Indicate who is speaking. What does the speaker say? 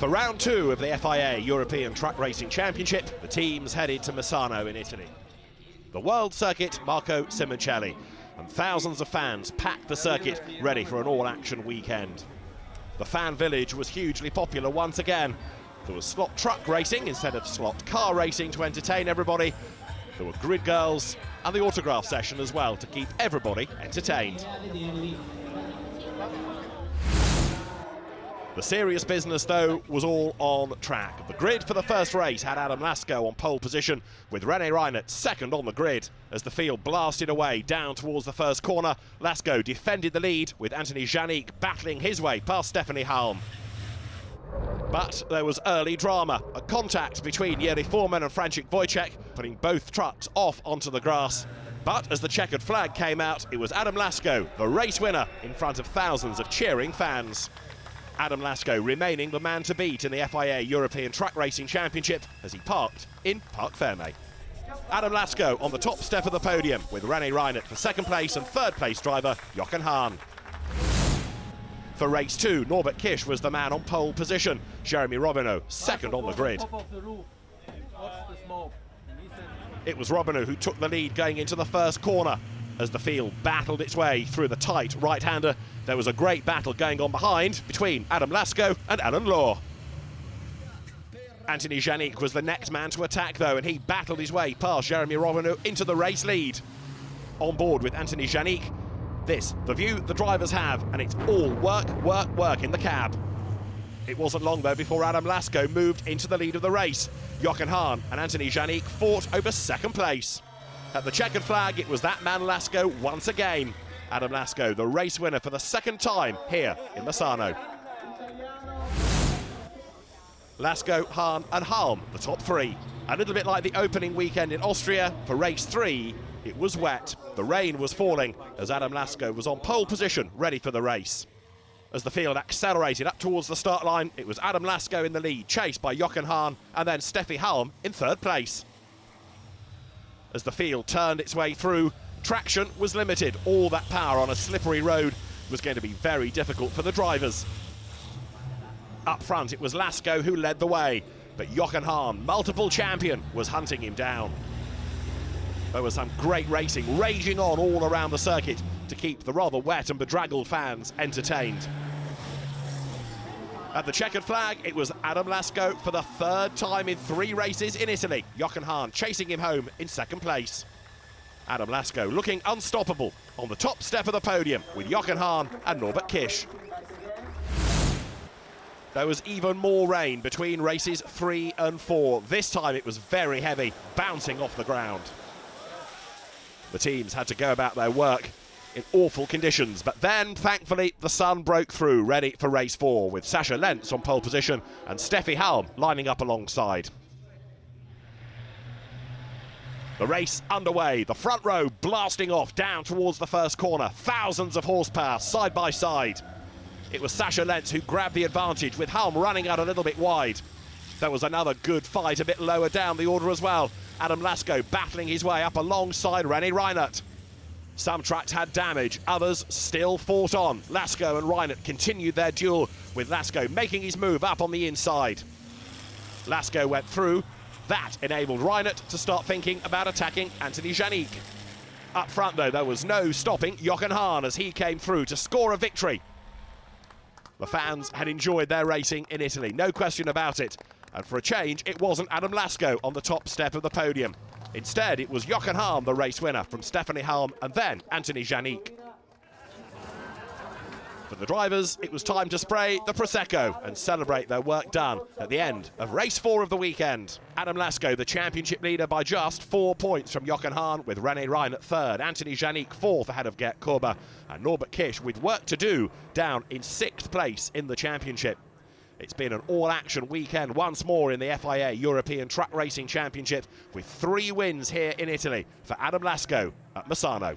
Speaker 1: For round two of the FIA European Truck Racing Championship, the teams headed to Misano in Italy. The world circuit, Marco Simoncelli, and thousands of fans packed the circuit ready for an all-action weekend. The fan village was hugely popular once again. There was slot truck racing instead of slot car racing to entertain everybody. There were grid girls and the autograph session as well to keep everybody entertained. The serious business, though, was all on track. The grid for the first race had Adam Lasco on pole position, with René Reinert second on the grid. As the field blasted away down towards the first corner, Lasco defended the lead, with Anthony Janik battling his way past Stephanie Halm. But there was early drama, a contact between Jiri Foreman and Frančić Wojciech, putting both trucks off onto the grass. But as the checkered flag came out, it was Adam Lasco, the race winner, in front of thousands of cheering fans. Adam Lasco remaining the man to beat in the FIA European Truck Racing Championship as he parked in Parc Fermé. Adam Lasco on the top step of the podium, with René Reinert for second place and third place driver Jochen Hahn. For race two, Norbert Kisch was the man on pole position. Jeremy Robineau second on the grid. It was Robineau who took the lead going into the first corner. As the field battled its way through the tight right-hander, there was a great battle going on behind between Adam Lasco and Alan Law. Anthony Janik was the next man to attack, though, and he battled his way past Jeremy Robineau into the race lead. On board with Anthony Janik, this, the view the drivers have, and it's all work, work, work in the cab. It wasn't long, though, before Adam Lasco moved into the lead of the race. Jochen Hahn and Anthony Janik fought over second place. At the checkered flag, it was that man Lasco once again. Adam Lasco, the race winner for the second time here in Misano. Lasco, Hahn and Halm, the top three. A little bit like the opening weekend in Austria, for race three, it was wet. The rain was falling as Adam Lasco was on pole position, ready for the race. As the field accelerated up towards the start line, it was Adam Lasco in the lead, chased by Jochen Hahn and then Steffi Halm in third place. As the field turned its way through, traction was limited. All that power on a slippery road was going to be very difficult for the drivers. Up front, it was Lasco who led the way, but Jochen Hahn, multiple champion, was hunting him down. There was some great racing raging on all around the circuit to keep the rather wet and bedraggled fans entertained. At the checkered flag, it was Adam Lasco for the third time in 3 races in Italy. Jochen Hahn chasing him home in second place. Adam Lasco looking unstoppable on the top step of the podium with Jochen Hahn and Norbert Kisch. There was even more rain between races 3 and 4. This time it was very heavy, bouncing off the ground. The teams had to go about their work in awful conditions, but then, thankfully, the sun broke through, ready for race 4, with Sascha Lentz on pole position and Steffi Halm lining up alongside. The race underway, the front row blasting off down towards the first corner, thousands of horsepower side by side. It was Sascha Lentz who grabbed the advantage, with Halm running out a little bit wide. There was another good fight a bit lower down the order as well. Adam Lasco battling his way up alongside René Reinert. Some tracks had damage, others still fought on. Lasco and Reinert continued their duel, with Lasco making his move up on the inside. Lasco went through. That enabled Reinert to start thinking about attacking Anthony Janik. Up front, though, there was no stopping Jochen Hahn as he came through to score a victory. The fans had enjoyed their racing in Italy, no question about it. And for a change, it wasn't Adam Lasco on the top step of the podium. Instead, it was Jochen Hahn, the race winner, from Stephanie Halm and then Anthony Janik. For the drivers, it was time to spray the Prosecco and celebrate their work done at the end of race 4 of the weekend. Adam Lasco, the championship leader by just 4 points from Jochen Hahn, with René Reinert third, Anthony Janik fourth ahead of Gert Korber, and Norbert Kisch with work to do down in 6th place in the championship. It's been an all-action weekend once more in the FIA European Truck Racing Championship, with 3 wins here in Italy for Adam Lasco at Misano.